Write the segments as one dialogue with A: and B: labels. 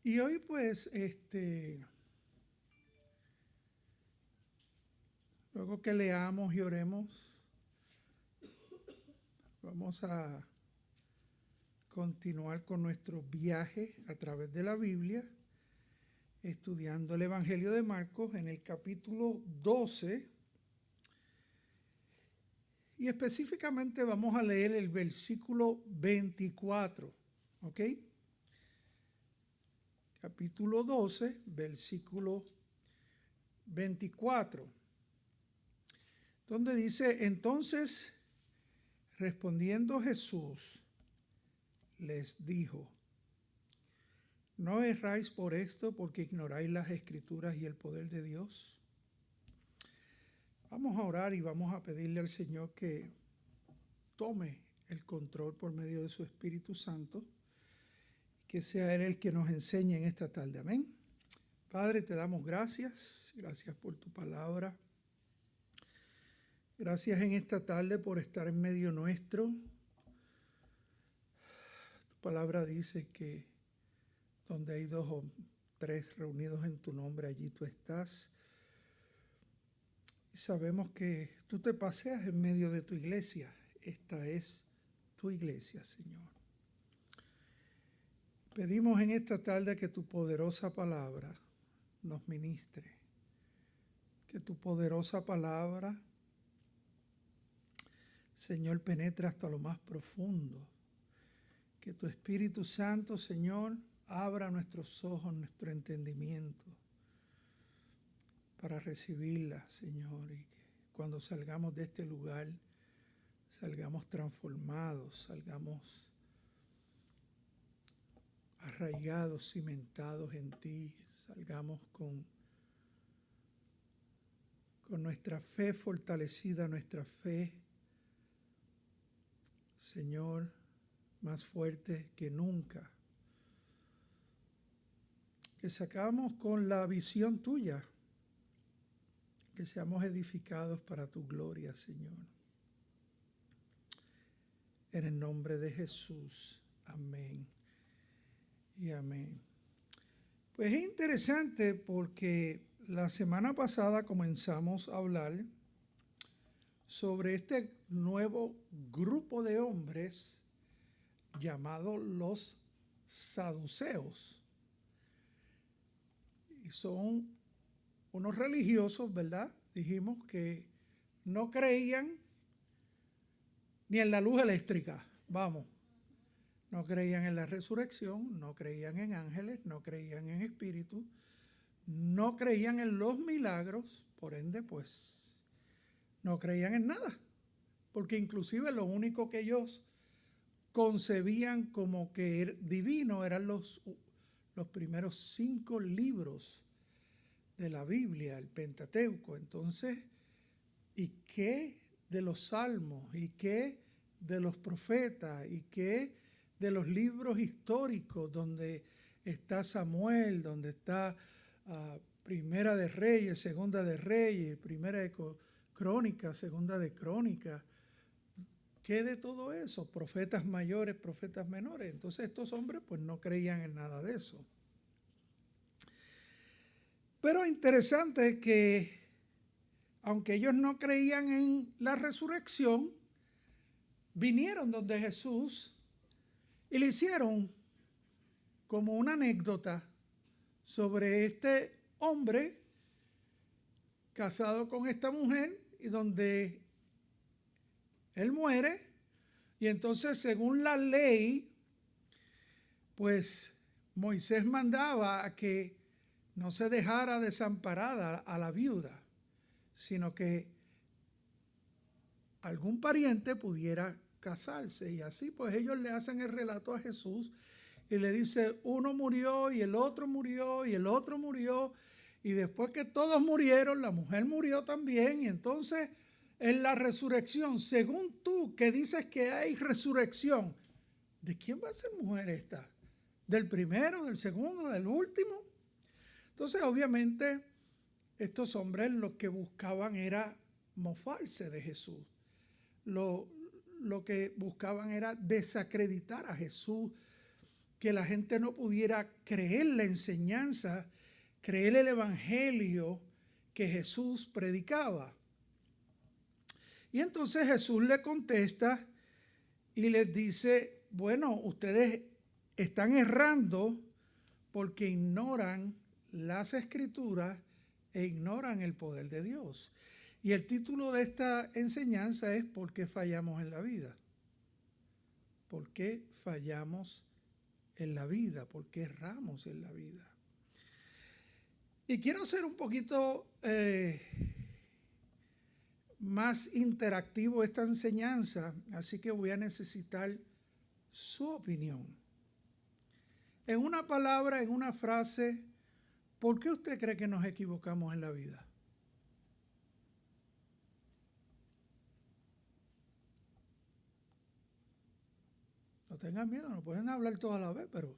A: Y hoy pues, luego que leamos y oremos, vamos a continuar con nuestro viaje a través de la Biblia, estudiando el Evangelio de Marcos en el capítulo 12. Y específicamente vamos a leer el versículo 24, ¿ok? Capítulo 12, versículo 24, donde dice: entonces, respondiendo Jesús, les dijo: ¿no erráis por esto, porque ignoráis las Escrituras y el poder de Dios? Vamos a orar y vamos a pedirle al Señor que tome el control por medio de su Espíritu Santo, que sea Él el que nos enseñe en esta tarde. Amén. Padre, te damos gracias por tu palabra. Gracias en esta tarde por estar en medio nuestro. Tu palabra dice que donde hay 2 o 3 reunidos en tu nombre, allí tú estás. Y sabemos que tú te paseas en medio de tu iglesia. Esta es tu iglesia, Señor. Pedimos en esta tarde que tu poderosa palabra nos ministre. Que tu poderosa palabra, Señor, penetre hasta lo más profundo. Que tu Espíritu Santo, Señor, abra nuestros ojos, nuestro entendimiento para recibirla, Señor, y que cuando salgamos de este lugar, salgamos transformados, salgamos arraigados, cimentados en ti, salgamos con nuestra fe fortalecida, nuestra fe, Señor, más fuerte que nunca. Que sacamos con la visión tuya, que seamos edificados para tu gloria, Señor. En el nombre de Jesús. Amén y amén. Pues es interesante porque la semana pasada comenzamos a hablar sobre este nuevo grupo de hombres llamado los saduceos. Y son unos religiosos, ¿verdad? Dijimos que no creían ni en la luz eléctrica, vamos. No creían en la resurrección, no creían en ángeles, no creían en espíritus, no creían en los milagros, por ende, pues, no creían en nada. Porque inclusive lo único que ellos concebían como que divino eran los primeros 5 libros de la Biblia, el Pentateuco. Entonces, ¿y qué de los salmos? ¿Y qué de los profetas? ¿Y qué de los libros históricos donde está Samuel, donde está Primera de Reyes, Segunda de Reyes, Primera de Crónicas, Segunda de Crónicas? ¿Qué de todo eso? Profetas mayores, profetas menores. Entonces estos hombres pues no creían en nada de eso. Pero interesante que aunque ellos no creían en la resurrección, vinieron donde Jesús y le hicieron como una anécdota sobre este hombre casado con esta mujer y donde él muere. Y entonces, según la ley, pues Moisés mandaba a que no se dejara desamparada a la viuda, sino que algún pariente pudiera casarse. Y así pues ellos le hacen el relato a Jesús y le dice: uno murió y el otro murió y el otro murió, y después que todos murieron, la mujer murió también. Y entonces en la resurrección, según tú que dices que hay resurrección, ¿de quién va a ser mujer esta? ¿Del primero, del segundo, del último? Entonces obviamente estos hombres lo que buscaban era mofarse de Jesús. Lo que buscaban era desacreditar a Jesús, que la gente no pudiera creer la enseñanza, creer el evangelio que Jesús predicaba. Y entonces Jesús le contesta y les dice, bueno, ustedes están errando porque ignoran las Escrituras e ignoran el poder de Dios. Y el título de esta enseñanza es ¿por qué fallamos en la vida? ¿Por qué fallamos en la vida? ¿Por qué erramos en la vida? Y quiero ser un poquito más interactivo esta enseñanza, así que voy a necesitar su opinión. En una palabra, en una frase, ¿por qué usted cree que nos equivocamos en la vida? No tengan miedo, no pueden hablar toda la vez, pero...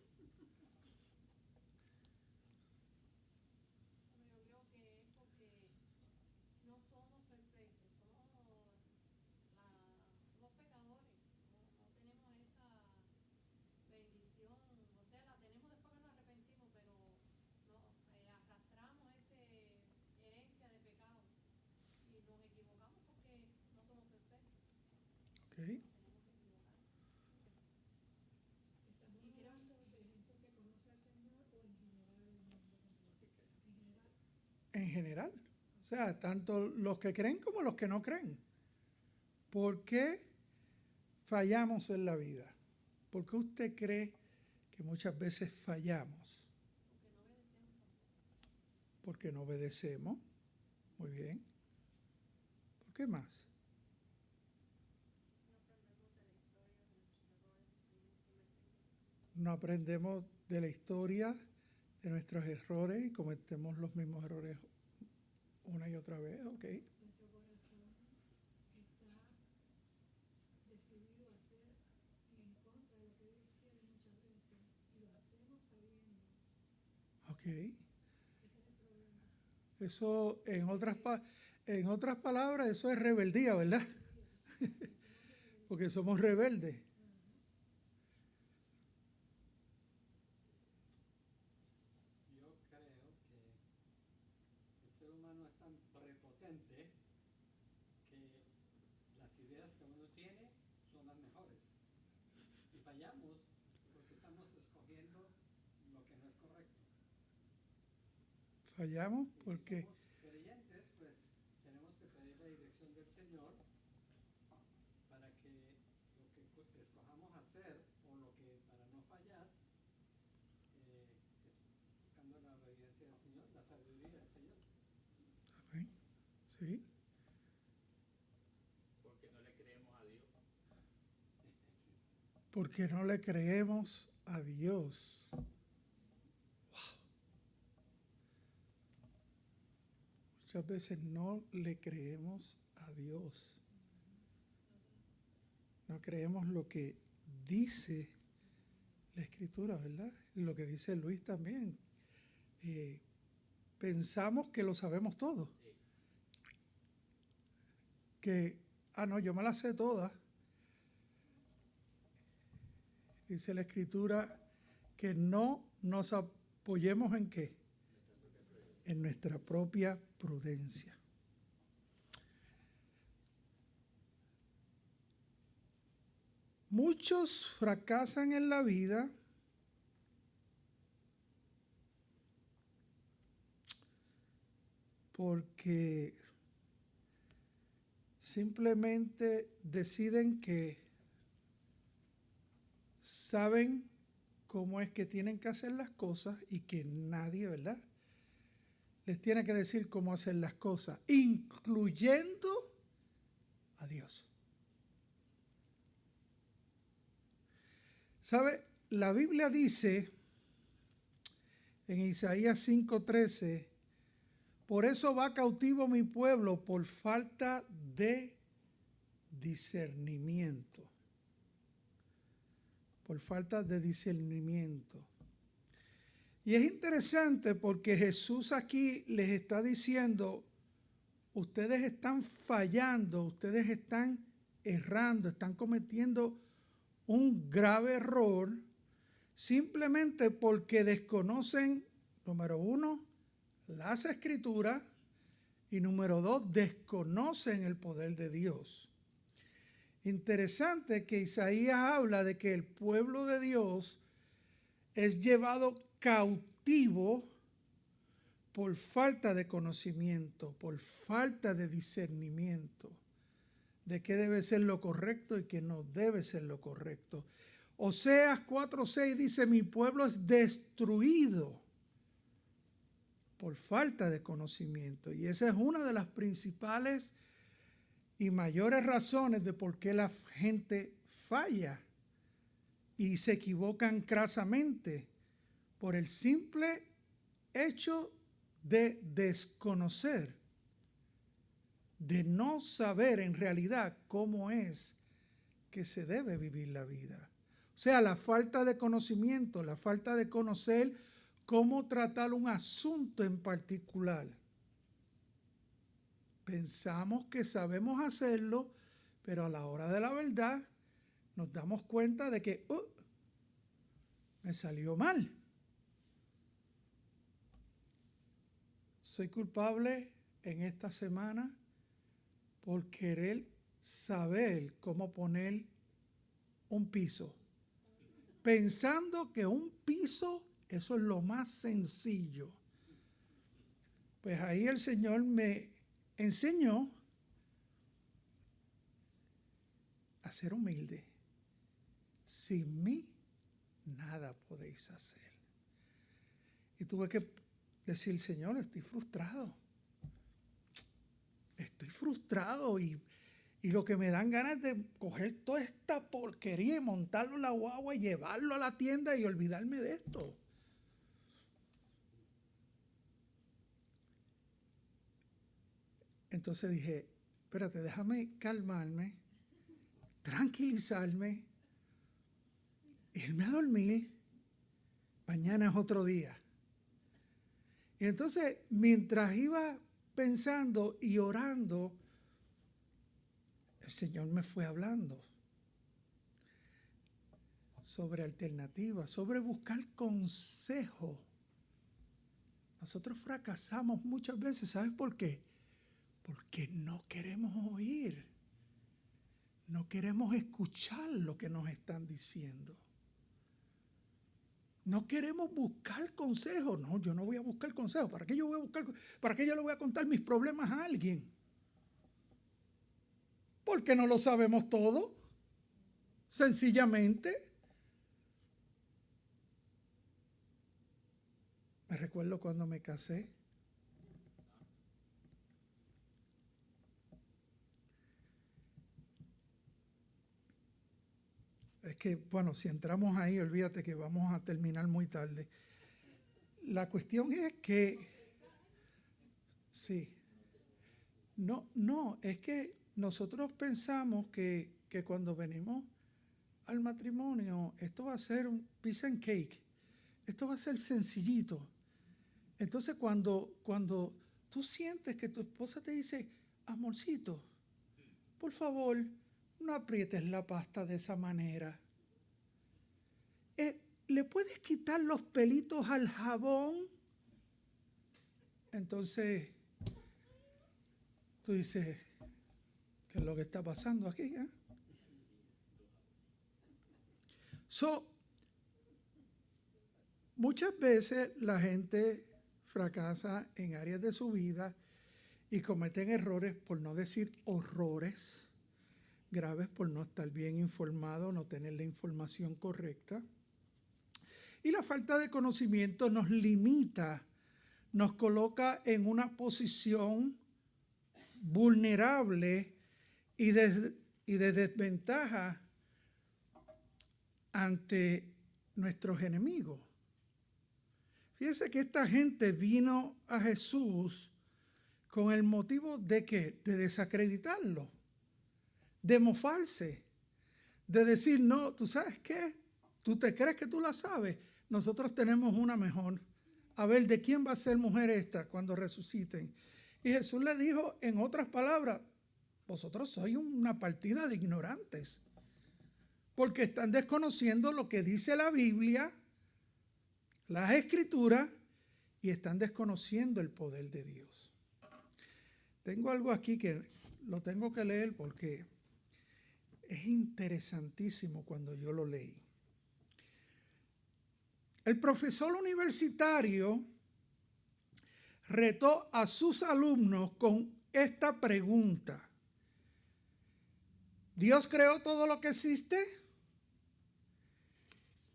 A: Okay. En general, o sea, tanto los que creen como los que no creen. ¿Por qué fallamos en la vida? ¿Por qué usted cree que muchas veces fallamos? Porque no obedecemos. Muy bien. ¿Por qué más? No aprendemos de la historia, de nuestros errores y cometemos los mismos errores una y otra vez, ¿ok? Ok. Eso, en otras palabras, eso es rebeldía, ¿verdad? Porque somos rebeldes.
B: Yo creo que el ser humano es tan prepotente que las ideas que uno tiene son las mejores. Y fallamos porque estamos escogiendo lo que no es correcto.
A: Fallamos
B: Y
A: porque...
B: si somos creyentes, pues tenemos que pedir la dirección del Señor para que lo que escojamos hacer o lo que para no fallar es buscando la obediencia del Señor, la sabiduría del Señor.
A: Amén. Sí.
C: Porque no le creemos a Dios.
A: Porque no le creemos a Dios. Wow. Muchas veces no le creemos a Dios. No creemos lo que dice la Escritura, ¿verdad? Lo que dice Luis también. Pensamos que lo sabemos todo.
C: Sí.
A: Que, no, yo me la sé toda. Dice la Escritura que no nos apoyemos en qué. En nuestra propia prudencia. Muchos fracasan en la vida porque simplemente deciden que saben cómo es que tienen que hacer las cosas y que nadie, ¿verdad?, les tiene que decir cómo hacer las cosas, incluyendo a Dios. ¿Sabe? La Biblia dice en Isaías 5:13, por eso va cautivo mi pueblo por falta de discernimiento. Por falta de discernimiento. Y es interesante porque Jesús aquí les está diciendo, ustedes están fallando, ustedes están errando, están cometiendo un grave error simplemente porque desconocen, número uno, las Escrituras, y número dos, desconocen el poder de Dios. Interesante que Isaías habla de que el pueblo de Dios es llevado cautivo por falta de conocimiento, por falta de discernimiento de qué debe ser lo correcto y qué no debe ser lo correcto. Oseas 4:6 dice: mi pueblo es destruido por falta de conocimiento. Y esa es una de las principales y mayores razones de por qué la gente falla y se equivocan crasamente, por el simple hecho de desconocer, de no saber en realidad cómo es que se debe vivir la vida. O sea, la falta de conocimiento, la falta de conocer cómo tratar un asunto en particular. Pensamos que sabemos hacerlo, pero a la hora de la verdad nos damos cuenta de que me salió mal. Soy culpable en esta semana por querer saber cómo poner un piso, pensando que un piso, eso es lo más sencillo. Pues ahí el Señor me enseñó a ser humilde. Sin mí nada podéis hacer. Y tuve que decir: Señor, estoy frustrado. Estoy frustrado y lo que me dan ganas de coger toda esta porquería y montarlo en la guagua y llevarlo a la tienda y olvidarme de esto. Entonces dije: espérate, déjame calmarme, tranquilizarme, irme a dormir. Mañana es otro día. Y entonces, mientras iba pensando y orando, el Señor me fue hablando sobre alternativas, sobre buscar consejo. Nosotros fracasamos muchas veces. ¿Sabes por qué? Porque no queremos oír. No queremos escuchar lo que nos están diciendo. No queremos buscar consejo. No, yo no voy a buscar consejo. ¿Para qué yo voy a buscar? ¿Para qué yo le voy a contar mis problemas a alguien? Porque no lo sabemos todo. Sencillamente. Me recuerdo cuando me casé. Es que, bueno, si entramos ahí, olvídate que vamos a terminar muy tarde. La cuestión es que, sí, no, es que nosotros pensamos que cuando venimos al matrimonio, esto va a ser un piece and cake, esto va a ser sencillito. Entonces, cuando tú sientes que tu esposa te dice: amorcito, por favor, no aprietes la pasta de esa manera. ¿Le puedes quitar los pelitos al jabón? Entonces, tú dices: ¿qué es lo que está pasando aquí? Muchas veces la gente fracasa en áreas de su vida y cometen errores, por no decir horrores graves, por no estar bien informado, no tener la información correcta. Y la falta de conocimiento nos limita, nos coloca en una posición vulnerable y de desventaja ante nuestros enemigos. Fíjense que esta gente vino a Jesús con el motivo de ¿qué? De desacreditarlo, de mofarse, de decir: no, ¿tú sabes qué? ¿Tú te crees que tú la sabes? Nosotros tenemos una mejor. A ver, ¿de quién va a ser mujer esta cuando resuciten? Y Jesús le dijo, en otras palabras: vosotros sois una partida de ignorantes, porque están desconociendo lo que dice la Biblia las Escrituras y están desconociendo el poder de Dios. Tengo algo aquí que lo tengo que leer porque es interesantísimo cuando yo lo leí. El profesor universitario retó a sus alumnos con esta pregunta: ¿Dios creó todo lo que existe?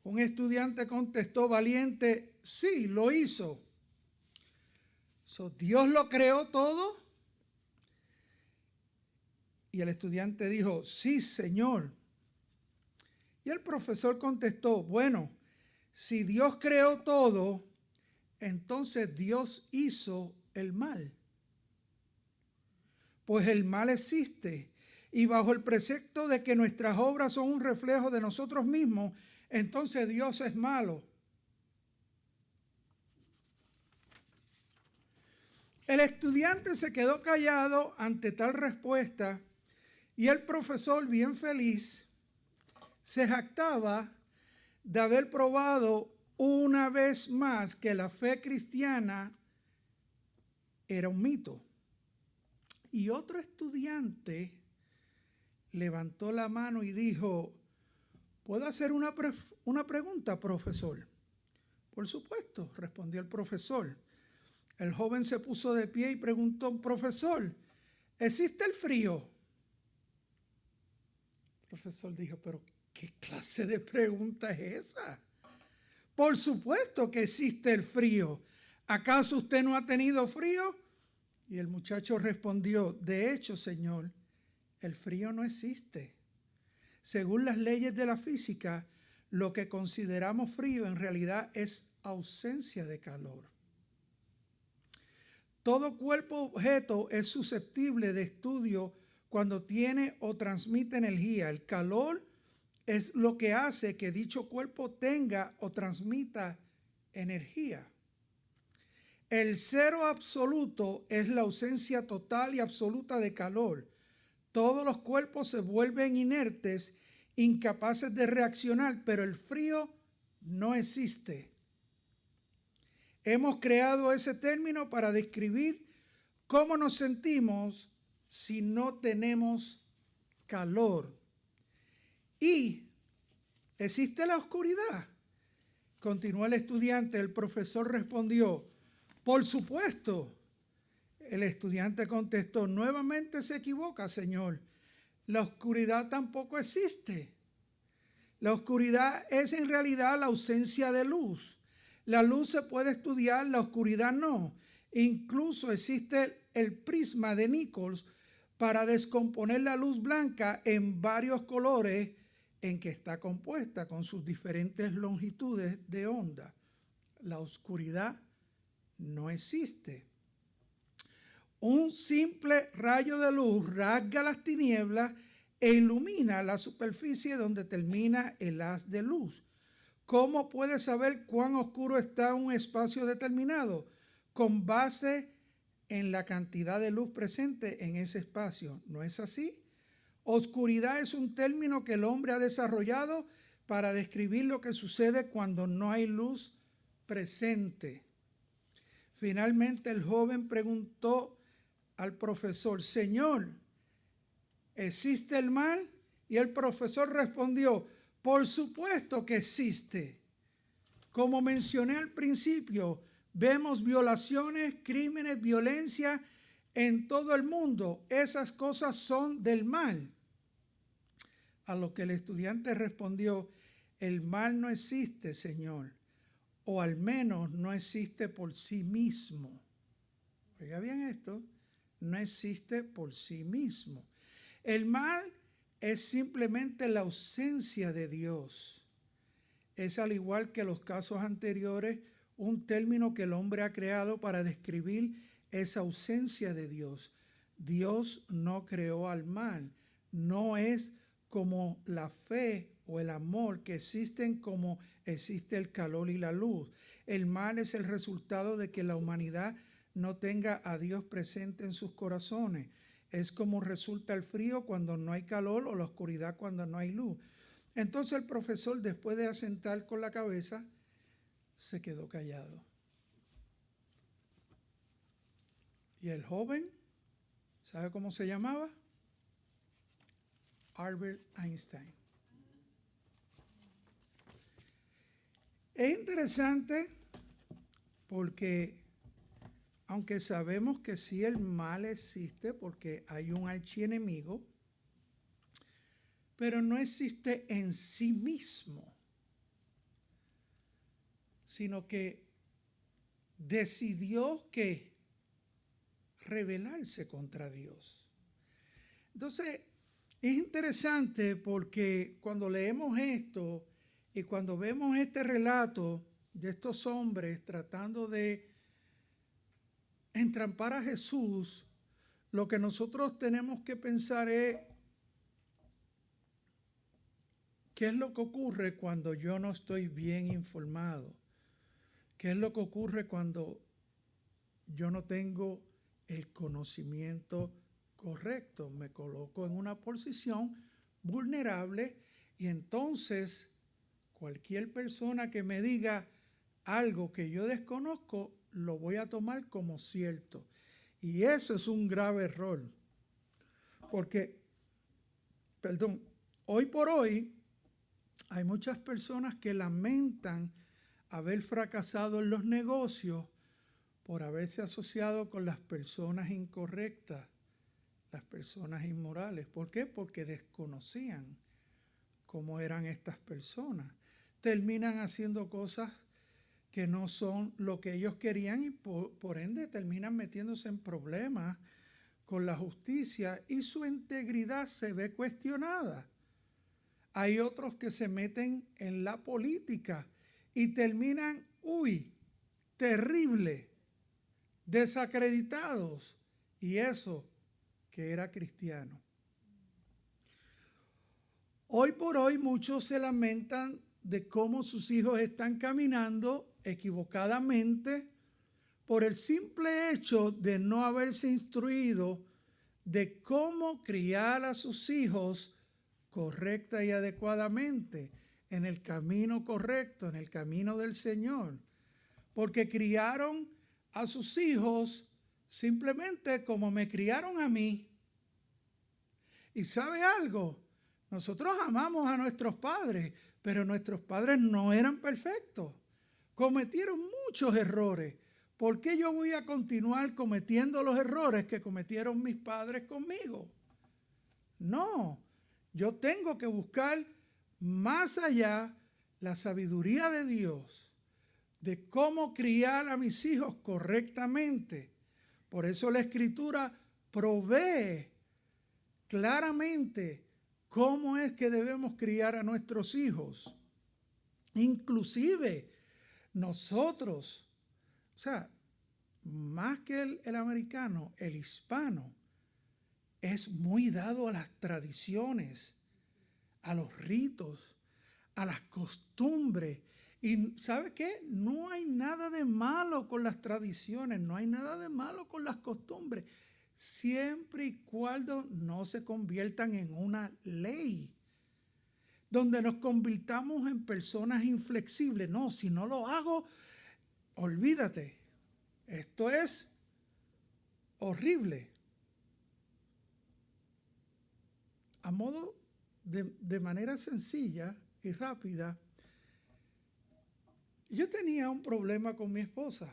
A: Un estudiante contestó valiente: sí, lo hizo. ¿Dios lo creó todo? Y el estudiante dijo: sí, Señor. Y el profesor contestó: bueno, si Dios creó todo, entonces Dios hizo el mal. Pues el mal existe, y bajo el precepto de que nuestras obras son un reflejo de nosotros mismos, entonces Dios es malo. El estudiante se quedó callado ante tal respuesta y el profesor, bien feliz, se jactaba de haber probado una vez más que la fe cristiana era un mito. Y otro estudiante levantó la mano y dijo: ¿puedo hacer una pregunta, profesor? Por supuesto, respondió el profesor. El joven se puso de pie y preguntó: profesor, ¿existe el frío? El profesor dijo: pero ¿qué clase de pregunta es esa? Por supuesto que existe el frío. ¿Acaso usted no ha tenido frío? Y el muchacho respondió: de hecho, señor, el frío no existe. Según las leyes de la física, lo que consideramos frío en realidad es ausencia de calor. Todo cuerpo objeto es susceptible de estudio cuando tiene o transmite energía. El calor es lo que hace que dicho cuerpo tenga o transmita energía. El cero absoluto es la ausencia total y absoluta de calor. Todos los cuerpos se vuelven inertes, incapaces de reaccionar, pero el frío no existe. Hemos creado ese término para describir cómo nos sentimos si no tenemos calor. Y existe la oscuridad. Continuó el estudiante. El profesor respondió: por supuesto. El estudiante contestó: nuevamente se equivoca, señor. La oscuridad tampoco existe. La oscuridad es en realidad la ausencia de luz. La luz se puede estudiar, la oscuridad no. Incluso existe el prisma de Nichols para descomponer la luz blanca en varios colores en que está compuesta con sus diferentes longitudes de onda. La oscuridad no existe. Un simple rayo de luz rasga las tinieblas e ilumina la superficie donde termina el haz de luz. ¿Cómo puedes saber cuán oscuro está un espacio determinado? Con base en la cantidad de luz presente en ese espacio. ¿No es así? Oscuridad es un término que el hombre ha desarrollado para describir lo que sucede cuando no hay luz presente. Finalmente el joven preguntó al profesor: Señor, ¿existe el mal? Y el profesor respondió: por supuesto que existe. Como mencioné al principio, vemos violaciones, crímenes, violencia en todo el mundo. Esas cosas son del mal. A lo que el estudiante respondió: el mal no existe, Señor, o al menos no existe por sí mismo. Oiga bien esto, no existe por sí mismo. El mal es simplemente la ausencia de Dios. Es, al igual que los casos anteriores, un término que el hombre ha creado para describir esa ausencia de Dios. Dios no creó al mal. No es como la fe o el amor que existen como existe el calor y la luz. El mal es el resultado de que la humanidad no tenga a Dios presente en sus corazones. Es como resulta el frío cuando no hay calor o la oscuridad cuando no hay luz. Entonces el profesor, después de asentar con la cabeza, se quedó callado. Y el joven, ¿sabe cómo se llamaba? Albert Einstein. Es interesante porque, aunque sabemos que sí el mal existe porque hay un archienemigo, pero no existe en sí mismo, sino que decidió que rebelarse contra Dios. Entonces, es interesante porque cuando leemos esto y cuando vemos este relato de estos hombres tratando de entrampar a Jesús, lo que nosotros tenemos que pensar es qué es lo que ocurre cuando yo no estoy bien informado, qué es lo que ocurre cuando yo no tengo el conocimiento correcto, me coloco en una posición vulnerable y entonces cualquier persona que me diga algo que yo desconozco, lo voy a tomar como cierto. Y eso es un grave error. Porque, hoy por hoy hay muchas personas que lamentan haber fracasado en los negocios por haberse asociado con las personas incorrectas, las personas inmorales. ¿Por qué? Porque desconocían cómo eran estas personas. Terminan haciendo cosas que no son lo que ellos querían y por ende terminan metiéndose en problemas con la justicia y su integridad se ve cuestionada. Hay otros que se meten en la política y terminan, terrible, desacreditados, y eso que era cristiano. Hoy por hoy muchos se lamentan de cómo sus hijos están caminando equivocadamente por el simple hecho de no haberse instruido de cómo criar a sus hijos correcta y adecuadamente, en el camino correcto, en el camino del Señor. Porque criaron a sus hijos simplemente como me criaron a mí. ¿Y sabe algo? Nosotros amamos a nuestros padres, pero nuestros padres no eran perfectos. Cometieron muchos errores. ¿Por qué yo voy a continuar cometiendo los errores que cometieron mis padres conmigo? No, yo tengo que buscar más allá la sabiduría de Dios, de cómo criar a mis hijos correctamente. Por eso la Escritura provee claramente cómo es que debemos criar a nuestros hijos. Inclusive nosotros, o sea, más que el americano, el hispano es muy dado a las tradiciones, a los ritos, a las costumbres. Y ¿sabe qué? No hay nada de malo con las tradiciones, no hay nada de malo con las costumbres, siempre y cuando no se conviertan en una ley, donde nos convirtamos en personas inflexibles. No, si no lo hago, olvídate, esto es horrible. A modo de manera sencilla y rápida, yo tenía un problema con mi esposa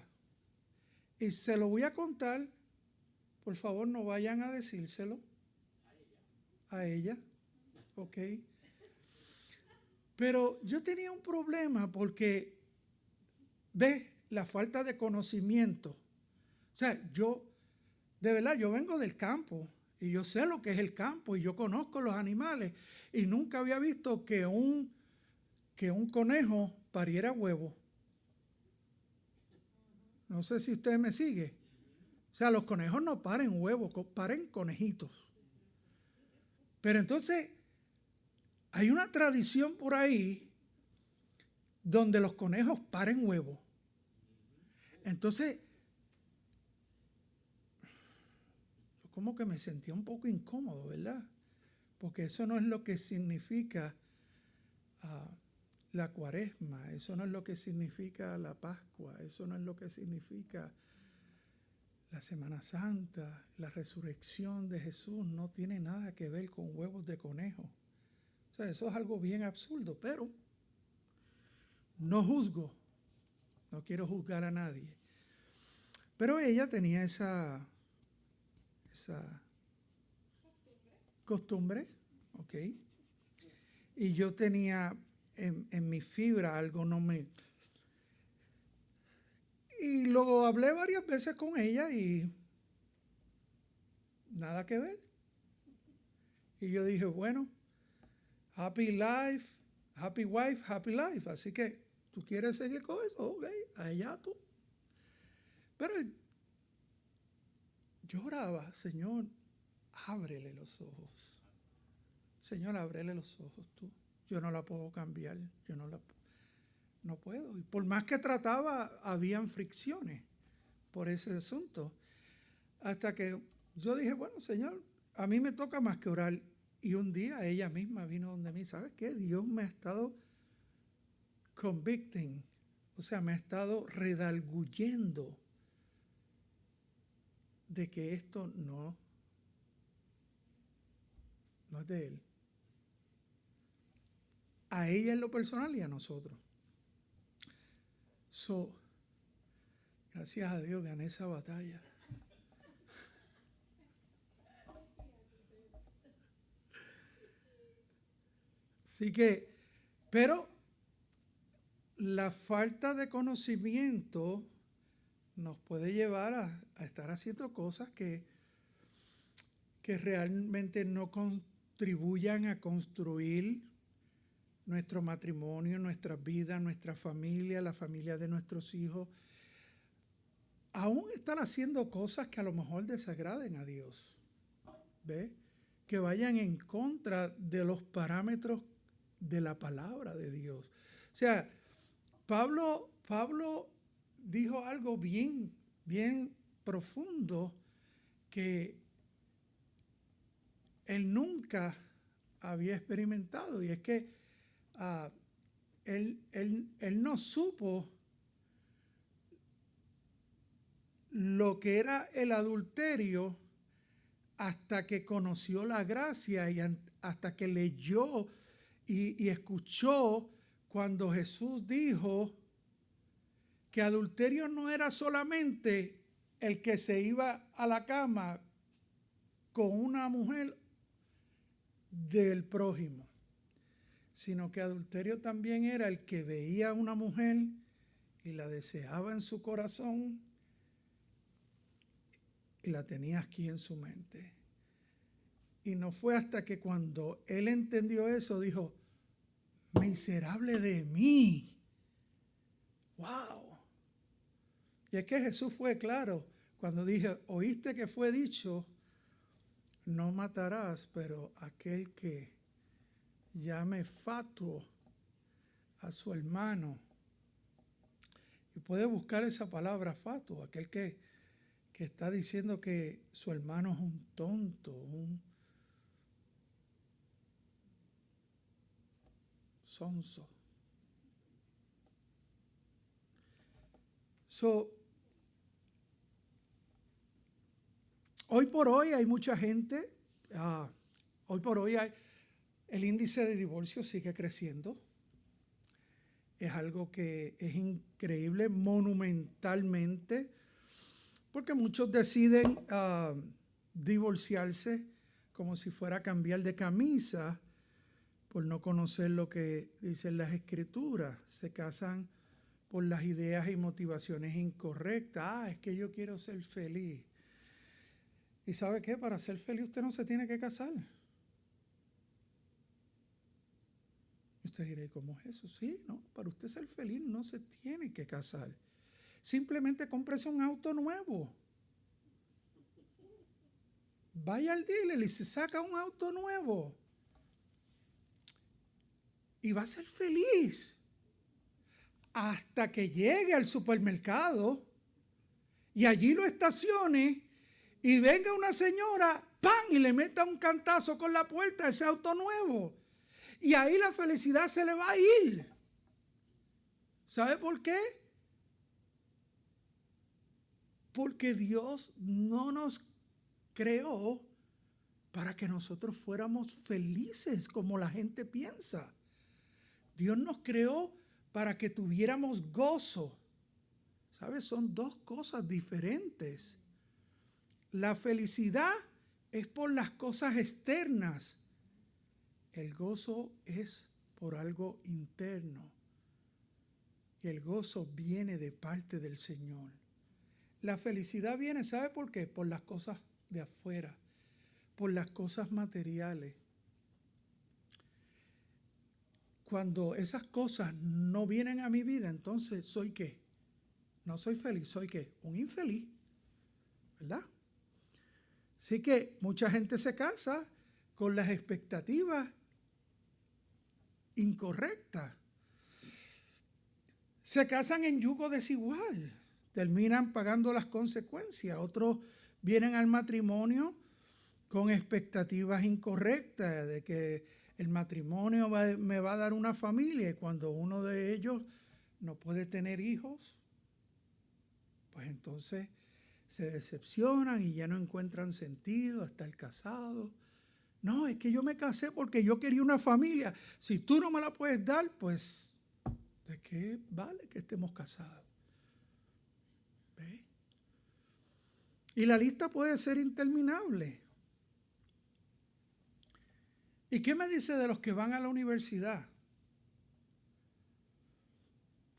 A: y se lo voy a contar. Por favor, no vayan a decírselo a ella, ¿ok? Pero yo tenía un problema porque, ve, la falta de conocimiento. O sea, de verdad, yo vengo del campo y yo sé lo que es el campo y yo conozco los animales y nunca había visto que un conejo pariera huevo. No sé si usted me sigue. O sea, los conejos no paren huevos, paren conejitos. Pero entonces, hay una tradición por ahí donde los conejos paren huevos. Entonces, como que me sentía un poco incómodo, ¿verdad? Porque eso no es lo que significa la Cuaresma, eso no es lo que significa la Pascua, eso no es lo que significa la Semana Santa, la resurrección de Jesús no tiene nada que ver con huevos de conejo. O sea, eso es algo bien absurdo, pero no juzgo, no quiero juzgar a nadie. Pero ella tenía esa costumbre, ¿ok? Y yo tenía en mi fibra algo no me... Y luego hablé varias veces con ella y nada que ver. Y yo dije, bueno, happy life, happy wife, happy life. Así que tú quieres seguir con eso, ok, allá tú. Pero yo oraba, Señor, ábrele los ojos. Señor, ábrele los ojos tú. Yo no la puedo cambiar, no puedo. Y por más que trataba, habían fricciones por ese asunto. Hasta que yo dije, bueno, Señor, a mí me toca más que orar. Y un día ella misma vino donde mí, ¿sabes qué? Dios me ha estado convicting, o sea, me ha estado redarguyendo de que esto no es de Él. A ella en lo personal y a nosotros. Gracias a Dios gané esa batalla. Así que, pero la falta de conocimiento nos puede llevar a estar haciendo cosas que realmente no contribuyan a construir nuestro matrimonio, nuestras vidas, nuestra familia, la familia de nuestros hijos. Aún estar haciendo cosas que a lo mejor desagraden a Dios. ¿Ve? Que vayan en contra de los parámetros de la palabra de Dios. O sea, Pablo dijo algo bien profundo que él nunca había experimentado, y es que él no supo lo que era el adulterio hasta que conoció la gracia y hasta que leyó y escuchó cuando Jesús dijo que adulterio no era solamente el que se iba a la cama con una mujer del prójimo, sino que adulterio también era el que veía a una mujer y la deseaba en su corazón y la tenía aquí en su mente. Y no fue hasta que cuando él entendió eso, dijo, miserable de mí. ¡Wow! Y es que Jesús fue claro cuando dije, oíste que fue dicho, no matarás, pero aquel que llame fatuo a su hermano, y puede buscar esa palabra fatuo, aquel que está diciendo que su hermano es un tonto, un sonso. Hoy por hoy hay mucha gente, hoy por hoy el índice de divorcio sigue creciendo. Es algo que es increíble monumentalmente, porque muchos deciden divorciarse como si fuera a cambiar de camisa por no conocer lo que dicen las escrituras. Se casan por las ideas y motivaciones incorrectas. Es que yo quiero ser feliz. ¿Y sabe qué? Para ser feliz usted no se tiene que casar. Usted dirá, ¿cómo es eso? Sí, no, para usted ser feliz no se tiene que casar. Simplemente cómprese un auto nuevo. Vaya al dealer y se saca un auto nuevo. Y va a ser feliz. Hasta que llegue al supermercado y allí lo estacione y venga una señora, ¡pam!, y le meta un cantazo con la puerta a ese auto nuevo. Y ahí la felicidad se le va a ir. ¿Sabe por qué? Porque Dios no nos creó para que nosotros fuéramos felices como la gente piensa. Dios nos creó para que tuviéramos gozo. ¿Sabes? Son dos cosas diferentes. La felicidad es por las cosas externas. El gozo es por algo interno. Y el gozo viene de parte del Señor. La felicidad viene, ¿sabe por qué? Por las cosas de afuera, por las cosas materiales. Cuando esas cosas no vienen a mi vida, entonces ¿soy qué? No soy feliz, ¿soy qué? Un infeliz, ¿verdad? Así que mucha gente se casa con las expectativas incorrectas. Se casan en yugo desigual, terminan pagando las consecuencias. Otros vienen al matrimonio con expectativas incorrectas de que el matrimonio me va a dar una familia, y cuando uno de ellos no puede tener hijos, pues entonces se decepcionan y ya no encuentran sentido a estar casados. No, es que yo me casé porque yo quería una familia. Si tú no me la puedes dar, pues ¿de qué vale que estemos casados? ¿Ve? Y la lista puede ser interminable. ¿Y qué me dice de los que van a la universidad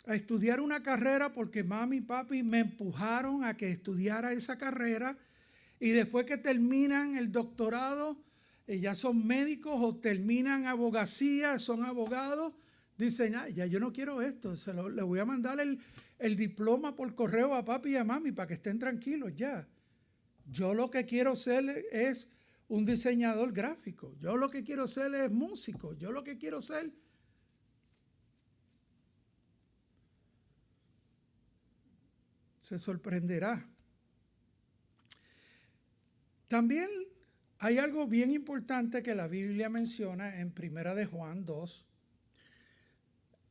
A: a estudiar una carrera porque mami y papi me empujaron a que estudiara esa carrera, y después que terminan el doctorado ya son médicos o terminan abogacía, son abogados, dicen, ya yo no quiero esto, le voy a mandar el diploma por correo a papi y a mami para que estén tranquilos ya? Yo lo que quiero ser es un diseñador gráfico, yo lo que quiero ser es músico, yo lo que quiero ser... Se sorprenderá. También hay algo bien importante que la Biblia menciona en 1 de Juan 2.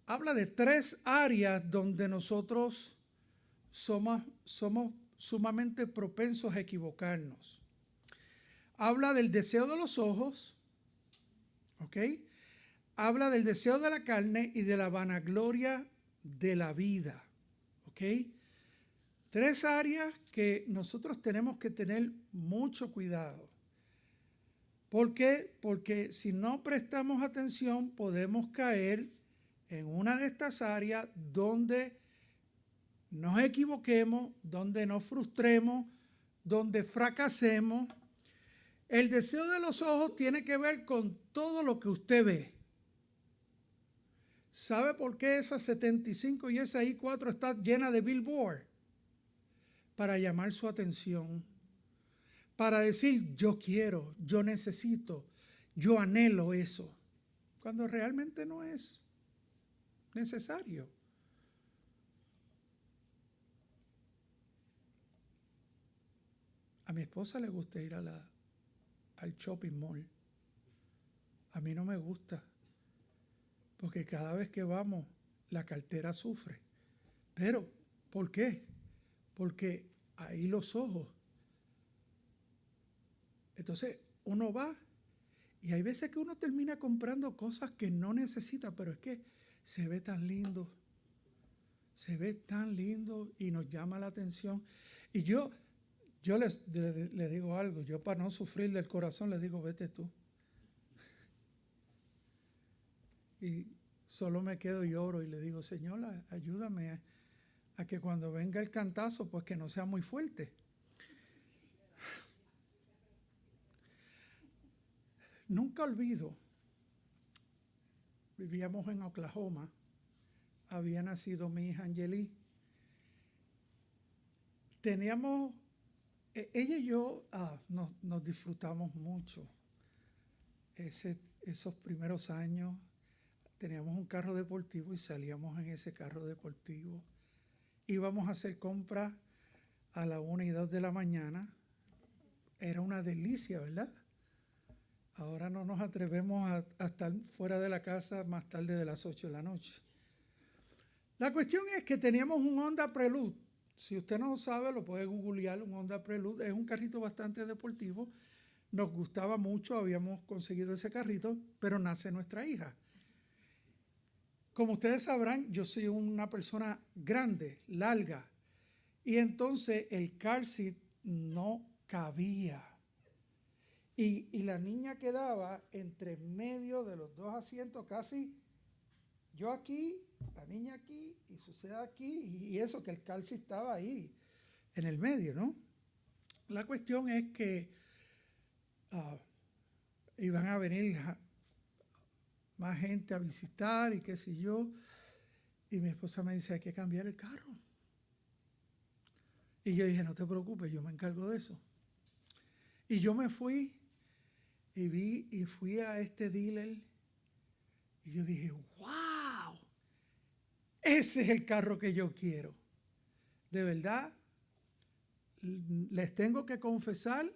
A: Habla de 3 áreas donde nosotros somos sumamente propensos a equivocarnos. Habla del deseo de los ojos, ¿ok? Habla del deseo de la carne y de la vanagloria de la vida, ¿ok? 3 áreas que nosotros tenemos que tener mucho cuidado. ¿Por qué? Porque si no prestamos atención podemos caer en una de estas áreas donde nos equivoquemos, donde nos frustremos, donde fracasemos. El deseo de los ojos tiene que ver con todo lo que usted ve. ¿Sabe por qué esa 75 y esa I-4 está llena de billboard? Para llamar su atención, para decir yo quiero, yo necesito, yo anhelo eso, cuando realmente no es necesario. A mi esposa le gusta ir al shopping mall. A mí no me gusta, porque cada vez que vamos la cartera sufre. Pero, ¿por qué? Porque ahí los ojos. Entonces uno va y hay veces que uno termina comprando cosas que no necesita, pero es que se ve tan lindo. Se ve tan lindo y nos llama la atención. Y yo le digo algo, yo para no sufrir del corazón le digo, vete tú. Y solo me quedo y oro y le digo, Señor, ayúdame a que cuando venga el cantazo, pues que no sea muy fuerte. Nunca olvido, vivíamos en Oklahoma, había nacido mi hija Angeli. Teníamos, ella y yo nos disfrutamos mucho esos primeros años. Teníamos un carro deportivo y salíamos en ese carro deportivo. Íbamos a hacer compras a las 1 y 2 de la mañana. Era una delicia, ¿verdad? Ahora no nos atrevemos a estar fuera de la casa más tarde de las 8 de la noche. La cuestión es que teníamos un Honda Prelude. Si usted no lo sabe, lo puede googlear. Un Honda Prelude es un carrito bastante deportivo. Nos gustaba mucho, habíamos conseguido ese carrito, pero nace nuestra hija. Como ustedes sabrán, yo soy una persona grande, larga, y entonces el car seat no cabía. Y la niña quedaba entre medio de los dos asientos, casi yo aquí, la niña aquí, y sucede aquí, y eso que el car seat estaba ahí, en el medio, ¿no? La cuestión es que iban a venir más gente a visitar y qué sé yo, y mi esposa me dice, hay que cambiar el carro. Y yo dije, no te preocupes, yo me encargo de eso. Y yo me fui y fui a este dealer y yo dije, wow, ese es el carro que yo quiero. De verdad, les tengo que confesar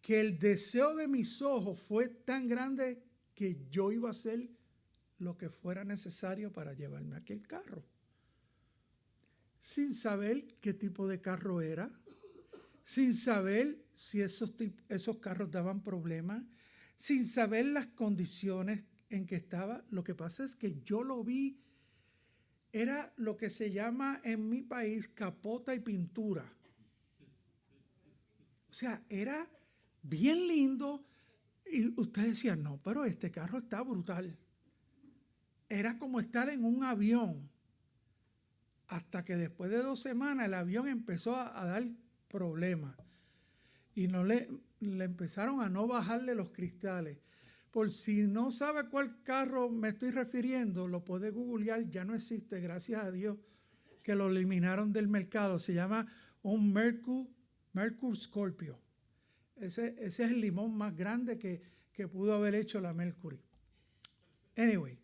A: que el deseo de mis ojos fue tan grande que yo iba a hacer lo que fuera necesario para llevarme aquel carro. Sin saber qué tipo de carro era, sin saber si esos carros daban problemas, sin saber las condiciones en que estaba. Lo que pasa es que yo lo vi, era lo que se llama en mi país capota y pintura. O sea, era bien lindo y usted decía, no, pero este carro está brutal. Era como estar en un avión. Hasta que después de 2 semanas el avión empezó a dar problemas y le empezaron a no bajarle los cristales. Por si no sabe cuál carro me estoy refiriendo, lo puede googlear, ya no existe, gracias a Dios que lo eliminaron del mercado. Se llama un Mercury Scorpio. Ese es el limón más grande que pudo haber hecho la Mercury. Anyway,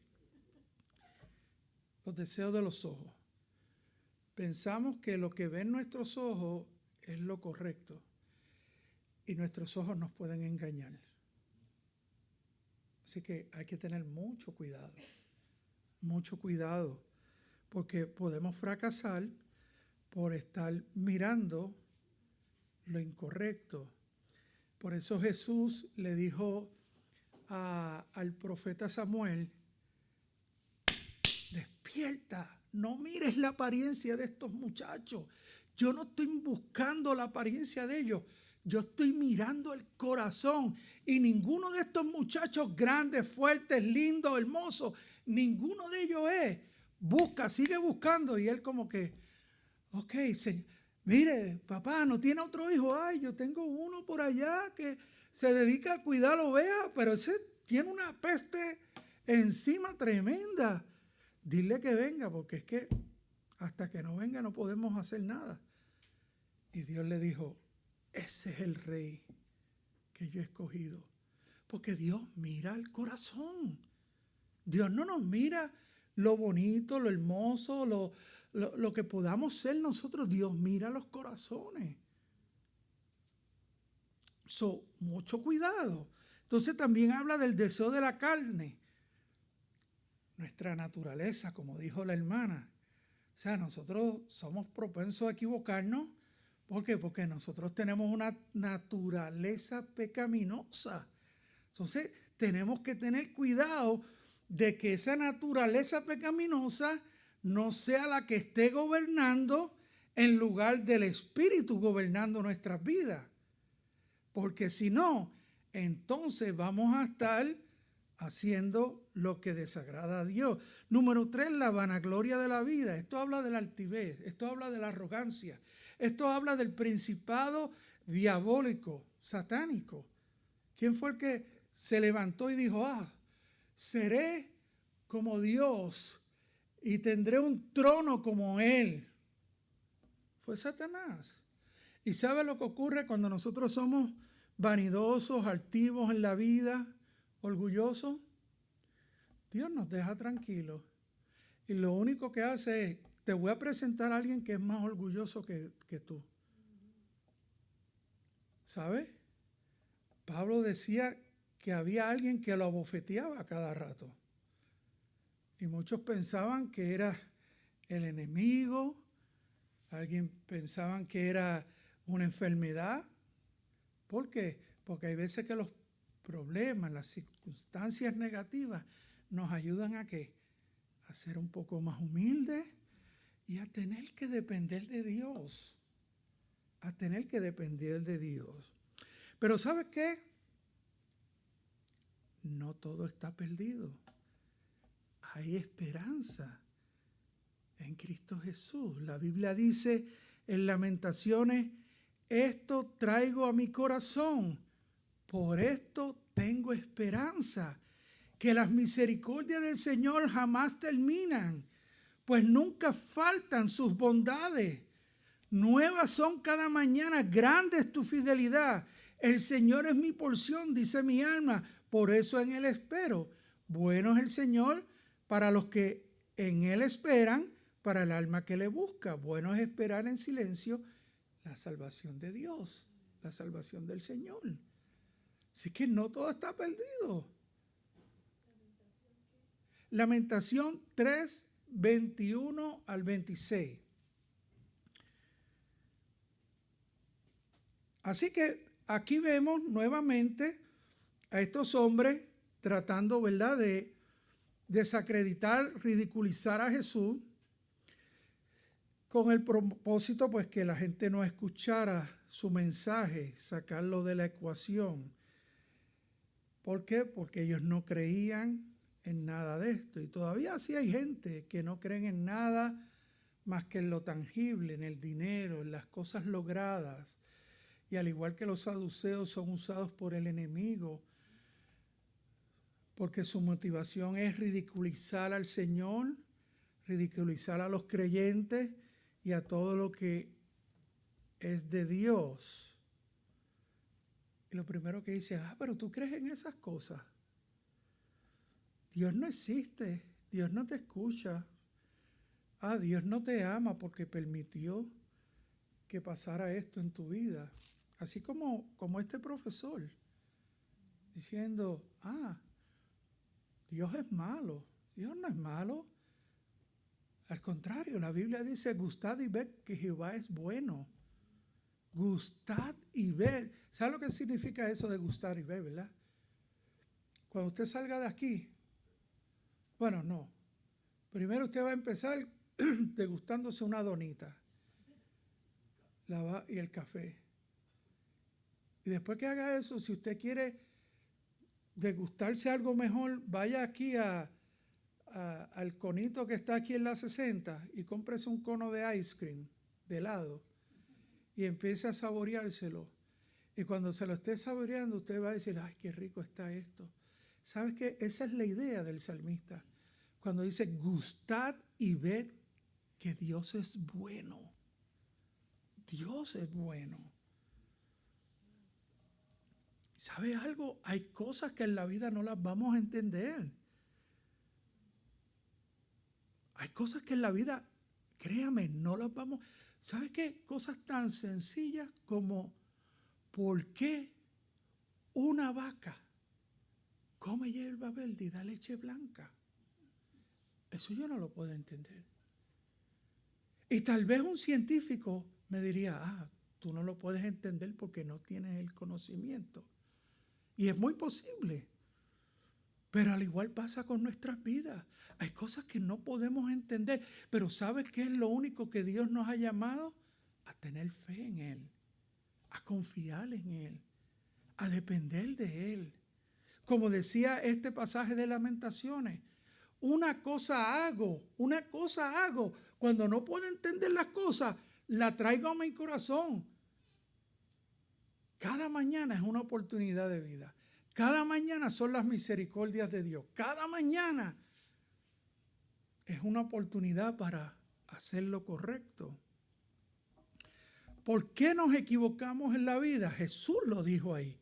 A: los deseos de los ojos. Pensamos que lo que ven nuestros ojos es lo correcto y nuestros ojos nos pueden engañar. Así que hay que tener mucho cuidado, porque podemos fracasar por estar mirando lo incorrecto. Por eso Jesús le dijo al profeta Samuel, despierta. No mires la apariencia de estos muchachos. Yo no estoy buscando la apariencia de ellos. Yo estoy mirando el corazón. Y ninguno de estos muchachos grandes, fuertes, lindos, hermosos, ninguno de ellos es. Busca, sigue buscando. Y él como que, ok, mire, papá, ¿no tiene otro hijo? Ay, yo tengo uno por allá que se dedica a cuidar ovejas, pero ese tiene una peste encima tremenda. Dile que venga, porque es que hasta que no venga no podemos hacer nada. Y Dios le dijo, ese es el rey que yo he escogido. Porque Dios mira el corazón. Dios no nos mira lo bonito, lo hermoso, lo que podamos ser nosotros. Dios mira los corazones. Mucho cuidado. Entonces también habla del deseo de la carne. Nuestra naturaleza, como dijo la hermana. O sea, nosotros somos propensos a equivocarnos. ¿Por qué? Porque nosotros tenemos una naturaleza pecaminosa. Entonces, tenemos que tener cuidado de que esa naturaleza pecaminosa no sea la que esté gobernando en lugar del Espíritu gobernando nuestras vidas. Porque si no, entonces vamos a estar haciendo lo que desagrada a Dios. Número 3, la vanagloria de la vida. Esto habla de la altivez, esto habla de la arrogancia, esto habla del principado diabólico, satánico. ¿Quién fue el que se levantó y dijo, seré como Dios y tendré un trono como Él? Fue Satanás. ¿Y sabe lo que ocurre cuando nosotros somos vanidosos, altivos en la vida, orgullosos? Dios nos deja tranquilos y lo único que hace es, te voy a presentar a alguien que es más orgulloso que tú. ¿Sabes? Pablo decía que había alguien que lo abofeteaba a cada rato y muchos pensaban que era el enemigo, alguien pensaban que era una enfermedad. ¿Por qué? Porque hay veces que los problemas, las circunstancias negativas nos ayudan a ¿qué? A ser un poco más humildes y a tener que depender de Dios. A tener que depender de Dios. Pero ¿sabes qué? No todo está perdido. Hay esperanza en Cristo Jesús. La Biblia dice en Lamentaciones: esto traigo a mi corazón, por esto tengo esperanza, que las misericordias del Señor jamás terminan, pues nunca faltan sus bondades. Nuevas son cada mañana, grande es tu fidelidad. El Señor es mi porción, dice mi alma, por eso en Él espero. Bueno es el Señor para los que en Él esperan, para el alma que le busca. Bueno es esperar en silencio la salvación de Dios, la salvación del Señor. Así que no todo está perdido. Lamentación 3, 21 al 26. Así que aquí vemos nuevamente a estos hombres tratando, ¿verdad?, de desacreditar, ridiculizar a Jesús, con el propósito pues que la gente no escuchara su mensaje, sacarlo de la ecuación. ¿Por qué? Porque ellos no creían en nada de esto. Y todavía sí hay gente que no creen en nada más que en lo tangible, en el dinero, en las cosas logradas. Y al igual que los saduceos son usados por el enemigo, porque su motivación es ridiculizar al Señor, ridiculizar a los creyentes y a todo lo que es de Dios. Y lo primero que dice: pero tú crees en esas cosas. Dios no existe, Dios no te escucha. Dios no te ama porque permitió que pasara esto en tu vida. Así como este profesor, diciendo: Dios es malo. Dios no es malo. Al contrario, la Biblia dice: gustad y ved que Jehová es bueno. Gustad y ved. ¿Sabe lo que significa eso de gustar y ver, verdad? Cuando usted salga de aquí, bueno, no. Primero usted va a empezar degustándose una donita y el café. Y después que haga eso, si usted quiere degustarse algo mejor, vaya aquí al conito que está aquí en la 60 y cómprese un cono de ice cream, de helado, y empiece a saboreárselo. Y cuando se lo esté saboreando, usted va a decir: ¡ay, qué rico está esto! ¿Sabes qué? Esa es la idea del salmista. Cuando dice: gustad y ved que Dios es bueno. Dios es bueno. ¿Sabe algo? Hay cosas que en la vida no las vamos a entender. Hay cosas que en la vida, créame, no las vamos. ¿Sabe qué? Cosas tan sencillas como: ¿por qué una vaca come hierba verde y da leche blanca? Eso yo no lo puedo entender. Y tal vez un científico me diría: tú no lo puedes entender porque no tienes el conocimiento. Y es muy posible. Pero al igual pasa con nuestras vidas. Hay cosas que no podemos entender. Pero ¿sabes qué es lo único que Dios nos ha llamado? A tener fe en Él, a confiar en Él, a depender de Él. Como decía este pasaje de Lamentaciones: una cosa hago. Cuando no puedo entender las cosas, la traigo a mi corazón. Cada mañana es una oportunidad de vida. Cada mañana son las misericordias de Dios. Cada mañana es una oportunidad para hacer lo correcto. ¿Por qué nos equivocamos en la vida? Jesús lo dijo ahí.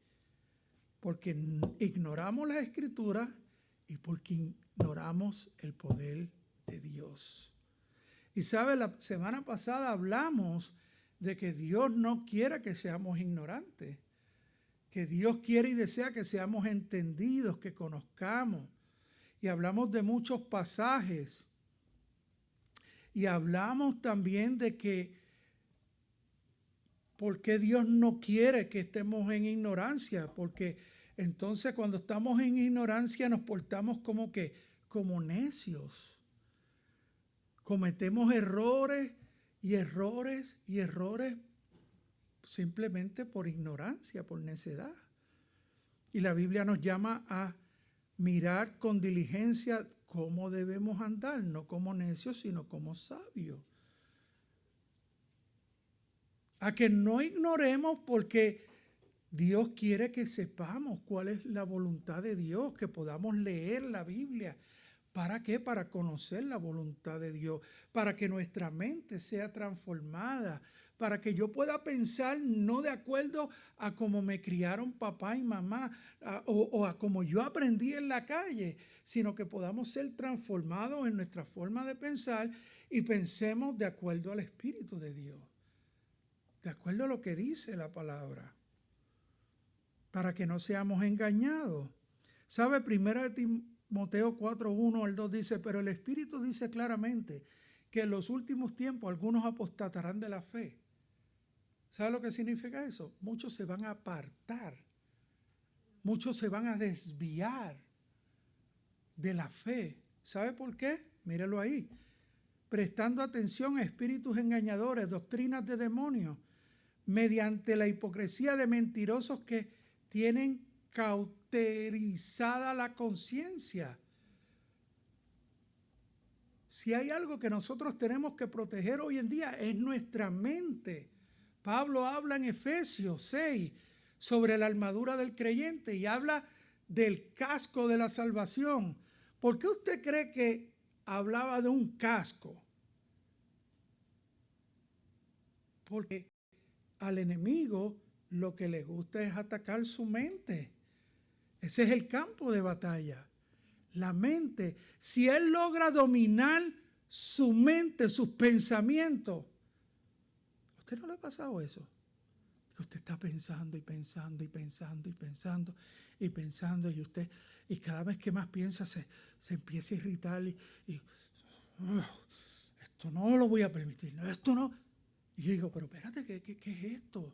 A: Porque ignoramos las Escrituras y porque ignoramos el poder de Dios. Y sabe, la semana pasada hablamos de que Dios no quiere que seamos ignorantes, que Dios quiere y desea que seamos entendidos, que conozcamos. Y hablamos de muchos pasajes. Y hablamos también de que ¿por qué Dios no quiere que estemos en ignorancia? Porque entonces cuando estamos en ignorancia nos portamos como necios. Cometemos errores y errores y errores simplemente por ignorancia, por necedad. Y la Biblia nos llama a mirar con diligencia cómo debemos andar, no como necios, sino como sabios. A que no ignoremos, porque Dios quiere que sepamos cuál es la voluntad de Dios, que podamos leer la Biblia. ¿Para qué? Para conocer la voluntad de Dios, para que nuestra mente sea transformada, para que yo pueda pensar no de acuerdo a cómo me criaron papá y mamá o a cómo yo aprendí en la calle, sino que podamos ser transformados en nuestra forma de pensar y pensemos de acuerdo al Espíritu de Dios, de acuerdo a lo que dice la palabra, para que no seamos engañados. ¿Sabe? 1 Timoteo 4:1 al 2 dice, pero el Espíritu dice claramente que en los últimos tiempos algunos apostatarán de la fe. ¿Sabe lo que significa eso? Muchos se van a apartar, muchos se van a desviar de la fe. ¿Sabe por qué? Mírelo ahí. Prestando atención a espíritus engañadores, doctrinas de demonios, mediante la hipocresía de mentirosos que tienen cauterizada la conciencia. Si hay algo que nosotros tenemos que proteger hoy en día es nuestra mente. Pablo habla en Efesios 6 sobre la armadura del creyente y habla del casco de la salvación. ¿Por qué usted cree que hablaba de un casco? Porque al enemigo lo que le gusta es atacar su mente. Ese es el campo de batalla. La mente. Si él logra dominar su mente, sus pensamientos. ¿A usted no le ha pasado eso? Que usted está pensando y pensando y pensando y pensando y pensando y cada vez que más piensa se empieza a irritar esto no lo voy a permitir, no, esto no. Y yo digo, pero espérate, ¿qué es esto?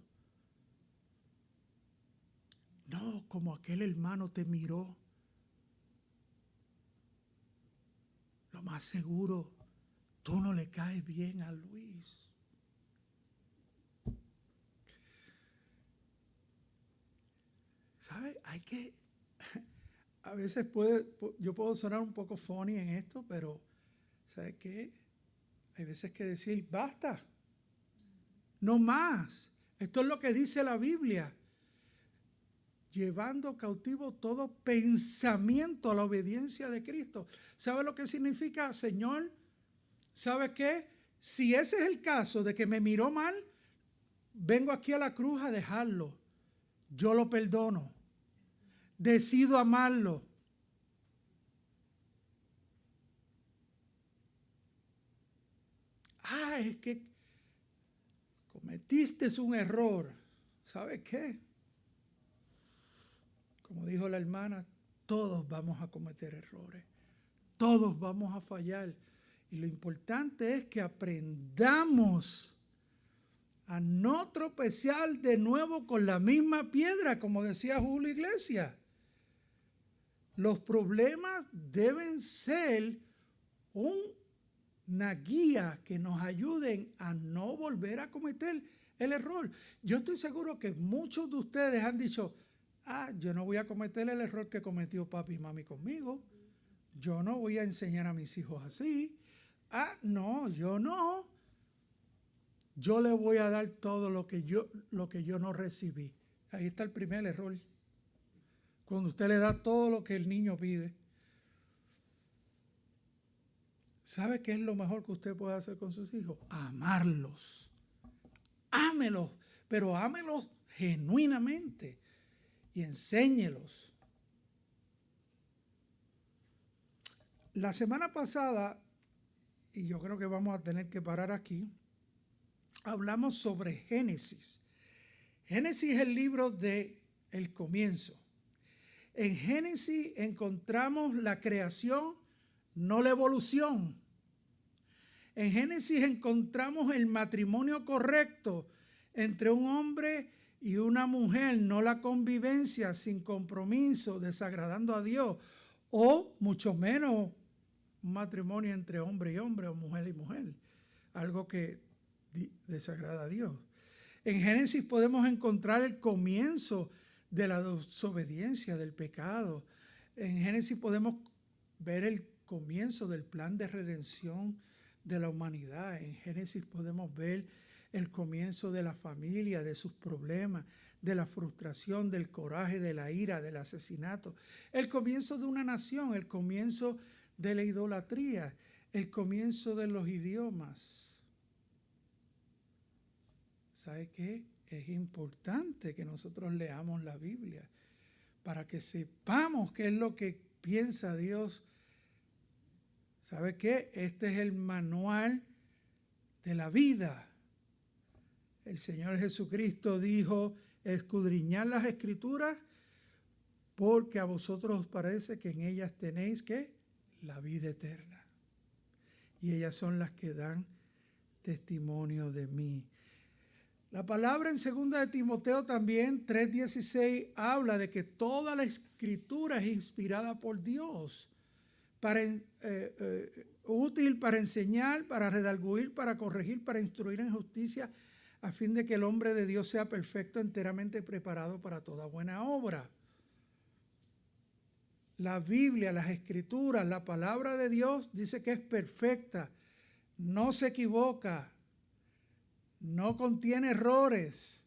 A: No, como aquel hermano te miró. Lo más seguro, tú no le caes bien a Luis. ¿Sabe? A veces yo puedo sonar un poco funny en esto, pero ¿sabe qué? Hay veces que decir, basta, no más. Esto es lo que dice la Biblia. Llevando cautivo todo pensamiento a la obediencia de Cristo. ¿Sabe lo que significa, Señor? ¿Sabe qué? Si ese es el caso de que me miró mal, vengo aquí a la cruz a dejarlo. Yo lo perdono. Decido amarlo. Es que cometiste un error. ¿Sabe qué? Como dijo la hermana, todos vamos a cometer errores. Todos vamos a fallar. Y lo importante es que aprendamos a no tropezar de nuevo con la misma piedra, como decía Julio Iglesias. Los problemas deben ser una guía que nos ayuden a no volver a cometer el error. Yo estoy seguro que muchos de ustedes han dicho, yo no voy a cometer el error que cometió papi y mami conmigo. Yo no voy a enseñar a mis hijos así. No, yo no. Yo le voy a dar todo lo que yo no recibí. Ahí está el primer error. Cuando usted le da todo lo que el niño pide. ¿Sabe qué es lo mejor que usted puede hacer con sus hijos? Amarlos. Ámelos, pero ámelos genuinamente y enséñelos. La semana pasada, y yo creo que vamos a tener que parar aquí, hablamos sobre Génesis. Génesis es el libro del comienzo. En Génesis encontramos la creación, no la evolución. En Génesis encontramos el matrimonio correcto entre un hombre y una mujer, no la convivencia sin compromiso, desagradando a Dios, o mucho menos un matrimonio entre hombre y hombre o mujer y mujer, algo que desagrada a Dios. En Génesis podemos encontrar el comienzo de la desobediencia, del pecado. En Génesis podemos ver el comienzo del plan de redención de la humanidad. En Génesis podemos ver el comienzo de la familia, de sus problemas, de la frustración, del coraje, de la ira, del asesinato. El comienzo de una nación, el comienzo de la idolatría, el comienzo de los idiomas. ¿Sabe qué? Es importante que nosotros leamos la Biblia para que sepamos qué es lo que piensa Dios. ¿Sabe qué? Este es el manual de la vida. El Señor Jesucristo dijo: escudriñad las Escrituras, porque a vosotros os parece que en ellas tenéis ¿qué? La vida eterna. Y ellas son las que dan testimonio de mí. La palabra en 2 de Timoteo también 3:16 habla de que toda la Escritura es inspirada por Dios, útil para enseñar, para redarguir, para corregir, para instruir en justicia, a fin de que el hombre de Dios sea perfecto, enteramente preparado para toda buena obra. La Biblia, las Escrituras, la palabra de Dios dice que es perfecta, no se equivoca, no contiene errores,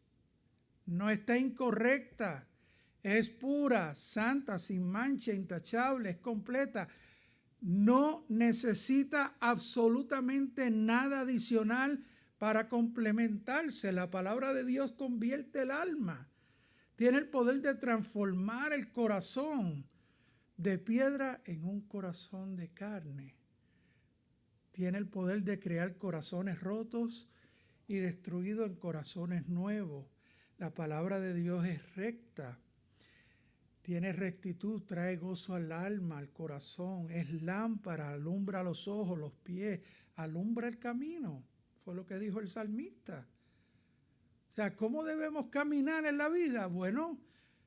A: no está incorrecta, es pura, santa, sin mancha, intachable, es completa. No necesita absolutamente nada adicional para complementarse. La palabra de Dios convierte el alma. Tiene el poder de transformar el corazón de piedra en un corazón de carne. Tiene el poder de crear corazones rotos y destruidos en corazones nuevos. La palabra de Dios es recta. Tiene rectitud, trae gozo al alma, al corazón. Es lámpara, alumbra los ojos, los pies, alumbra el camino. Fue lo que dijo el salmista. O sea, ¿cómo debemos caminar en la vida? Bueno,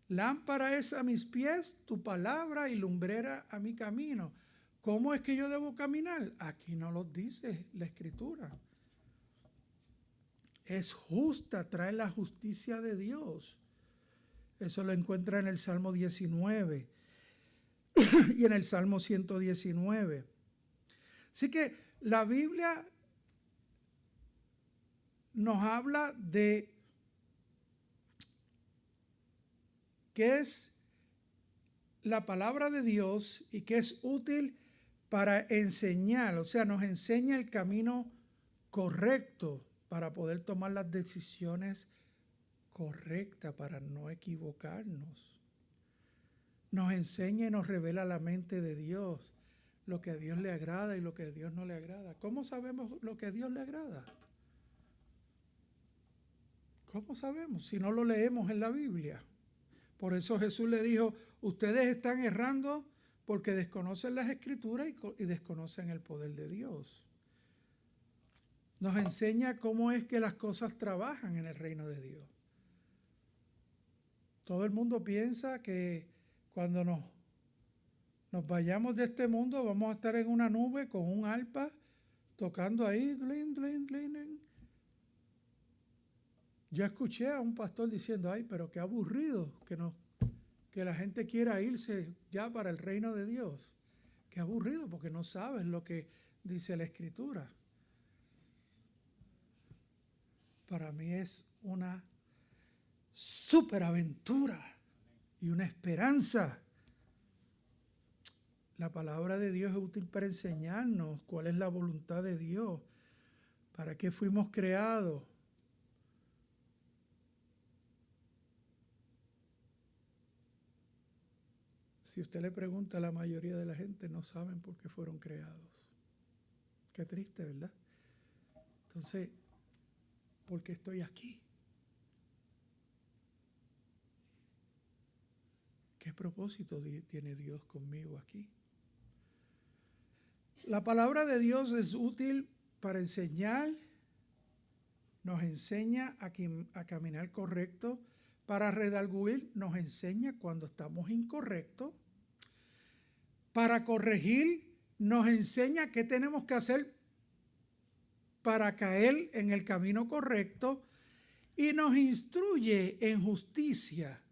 A: lámpara es a mis pies tu palabra y lumbrera a mi camino. ¿Cómo es que yo debo caminar? Aquí no lo dice la Escritura. Es justa, trae la justicia de Dios. Eso lo encuentra en el Salmo 19 y en el Salmo 119. Así que la Biblia nos habla de qué es la palabra de Dios y que es útil para enseñar. O sea, nos enseña el camino correcto para poder tomar las decisiones correcta, para no equivocarnos. Nos enseña y nos revela la mente de Dios, lo que a Dios le agrada y lo que a Dios no le agrada. ¿Cómo sabemos lo que a Dios le agrada? ¿Cómo sabemos si no lo leemos en la Biblia? Por eso Jesús le dijo: ustedes están errando porque desconocen las Escrituras y desconocen el poder de Dios. Nos enseña cómo es que las cosas trabajan en el reino de Dios. Todo el mundo piensa que cuando nos vayamos de este mundo vamos a estar en una nube con un arpa tocando ahí. Glin, glin, glin. Yo escuché a un pastor diciendo: ay, pero qué aburrido que la gente quiera irse ya para el reino de Dios. Qué aburrido, porque no sabes lo que dice la Escritura. Para mí es una superaventura y una esperanza. La palabra de Dios es útil para enseñarnos cuál es la voluntad de Dios, para qué fuimos creados. Si usted le pregunta a la mayoría de la gente, no saben por qué fueron creados. Qué triste, ¿verdad? Entonces, ¿por qué estoy aquí? ¿Qué propósito tiene Dios conmigo aquí? La palabra de Dios es útil para enseñar, nos enseña a caminar correcto. Para redarguir, nos enseña cuando estamos incorrectos. Para corregir, nos enseña qué tenemos que hacer para caer en el camino correcto. Y nos instruye en justicia.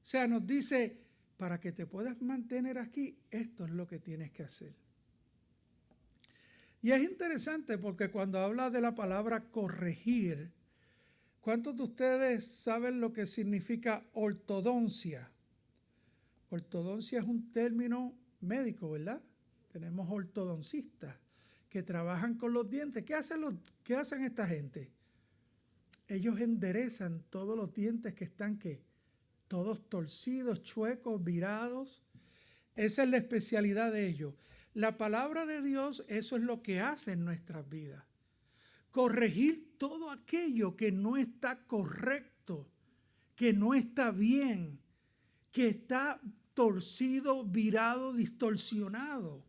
A: O sea, nos dice, para que te puedas mantener aquí, esto es lo que tienes que hacer. Y es interesante porque cuando habla de la palabra corregir, ¿cuántos de ustedes saben lo que significa ortodoncia? Ortodoncia es un término médico, ¿verdad? Tenemos ortodoncistas que trabajan con los dientes. ¿Qué hacen esta gente? Ellos enderezan todos los dientes que están, ¿qué? Todos torcidos, chuecos, virados. Esa es la especialidad de ellos. La palabra de Dios, eso es lo que hace en nuestras vidas. Corregir todo aquello que no está correcto, que no está bien, que está torcido, virado, distorsionado.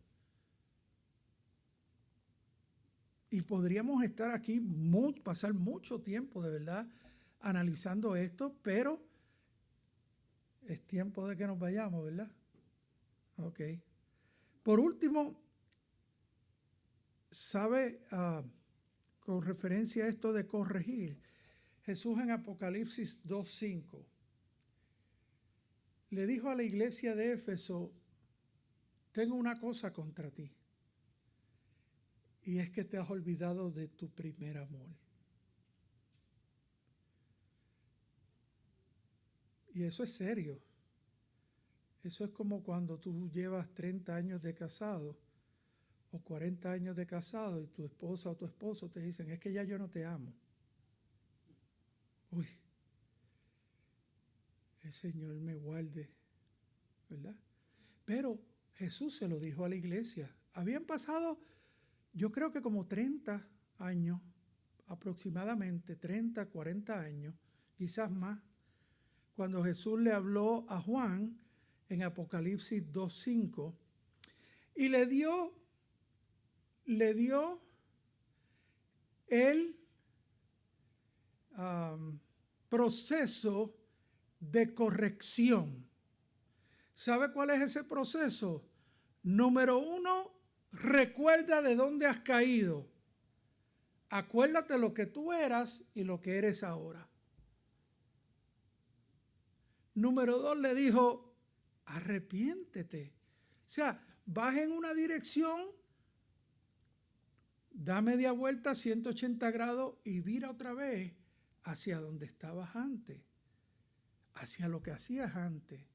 A: Y podríamos estar aquí, pasar mucho tiempo de verdad analizando esto, pero es tiempo de que nos vayamos, ¿verdad? Ok. Por último, ¿sabe? Con referencia a esto de corregir, Jesús en Apocalipsis 2:5 le dijo a la iglesia de Éfeso, tengo una cosa contra ti, y es que te has olvidado de tu primer amor. Y eso es serio. Eso es como cuando tú llevas 30 años de casado o 40 años de casado y tu esposa o tu esposo te dicen, es que ya yo no te amo. Uy, el Señor me guarde, ¿verdad? Pero Jesús se lo dijo a la iglesia. Habían pasado, yo creo que como 30 años, aproximadamente 30, 40 años, quizás más, cuando Jesús le habló a Juan en Apocalipsis 2:5 y le dio el proceso de corrección. ¿Sabe cuál es ese proceso? Número 1, recuerda de dónde has caído. Acuérdate lo que tú eras y lo que eres ahora. Número 2, le dijo, arrepiéntete. O sea, vas en una dirección, da media vuelta 180 grados y vira otra vez hacia donde estabas antes, hacia lo que hacías antes,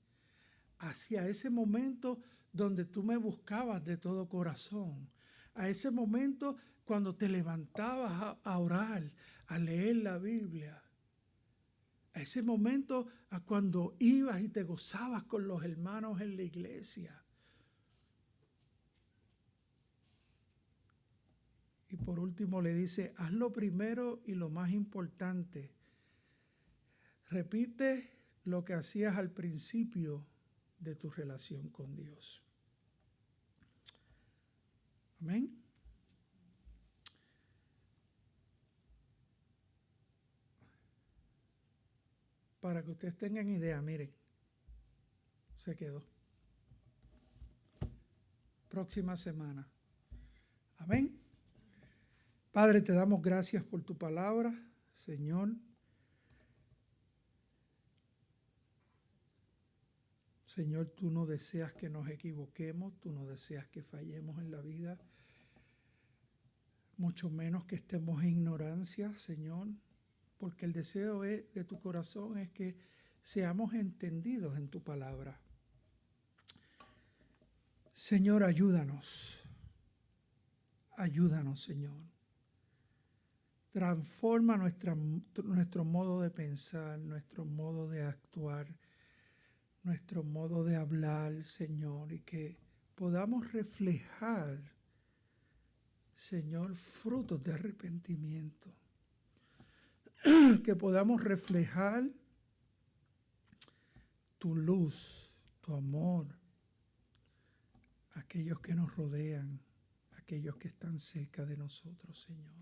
A: hacia ese momento donde tú me buscabas de todo corazón, a ese momento cuando te levantabas a orar, a leer la Biblia, a ese momento a cuando ibas y te gozabas con los hermanos en la iglesia. Y por último le dice, haz lo primero y lo más importante. Repite lo que hacías al principio de tu relación con Dios. Amén. Para que ustedes tengan idea, miren, se quedó. Próxima semana. Amén. Padre, te damos gracias por tu palabra, Señor. Señor, tú no deseas que nos equivoquemos, tú no deseas que fallemos en la vida, mucho menos que estemos en ignorancia, Señor, porque el deseo de tu corazón es que seamos entendidos en tu palabra. Señor, ayúdanos. Ayúdanos, Señor. Transforma nuestro modo de pensar, nuestro modo de actuar, nuestro modo de hablar, Señor, y que podamos reflejar, Señor, frutos de arrepentimiento. Que podamos reflejar tu luz, tu amor, a aquellos que nos rodean, a aquellos que están cerca de nosotros, Señor.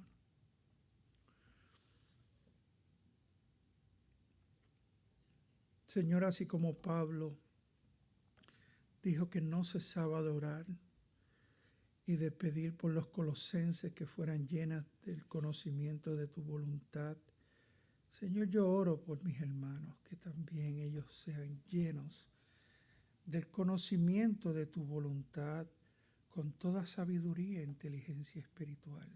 A: Señor, así como Pablo dijo que no cesaba de orar y de pedir por los colosenses que fueran llenas del conocimiento de tu voluntad, Señor, yo oro por mis hermanos, que también ellos sean llenos del conocimiento de tu voluntad con toda sabiduría e inteligencia espiritual.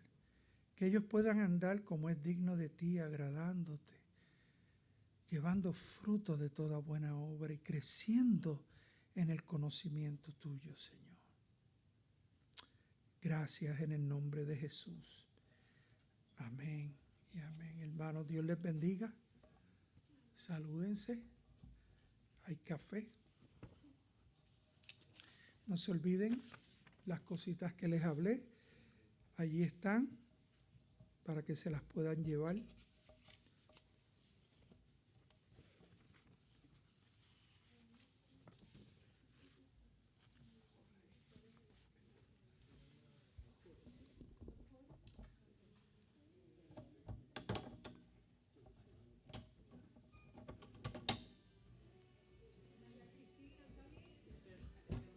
A: Que ellos puedan andar como es digno de ti, agradándote, llevando fruto de toda buena obra y creciendo en el conocimiento tuyo, Señor. Gracias en el nombre de Jesús. Amén y amén. Hermanos, Dios les bendiga. Salúdense. Hay café. No se olviden las cositas que les hablé. Allí están para que se las puedan llevar.